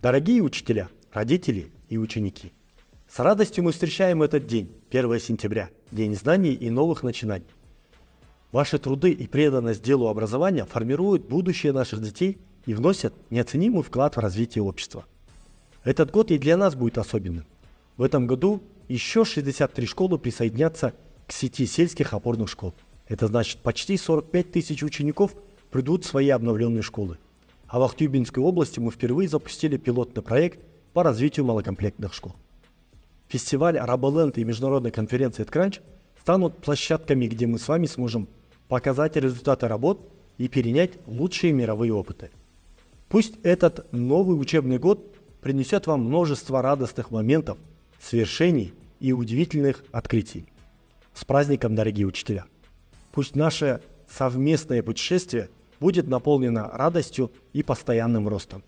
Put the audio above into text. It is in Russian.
Дорогие учителя, родители и ученики, с радостью мы встречаем этот день, 1 сентября, День знаний и новых начинаний. Ваши труды и преданность делу образования формируют будущее наших детей и вносят неоценимый вклад в развитие общества. Этот год и для нас будет особенным. В этом году еще 63 школы присоединятся к сети сельских опорных школ. Это значит, почти 45 тысяч учеников придут в свои обновленные школы. А в Ахтубинской области мы впервые запустили пилотный проект по развитию малокомплектных школ. Фестиваль Араболенд и международная конференция EdCrunch станут площадками, где мы с вами сможем показать результаты работ и перенять лучшие мировые опыты. Пусть этот новый учебный год принесет вам множество радостных моментов, свершений и удивительных открытий. С праздником, дорогие учителя! Пусть наше совместное путешествие будет наполнено радостью и постоянным ростом.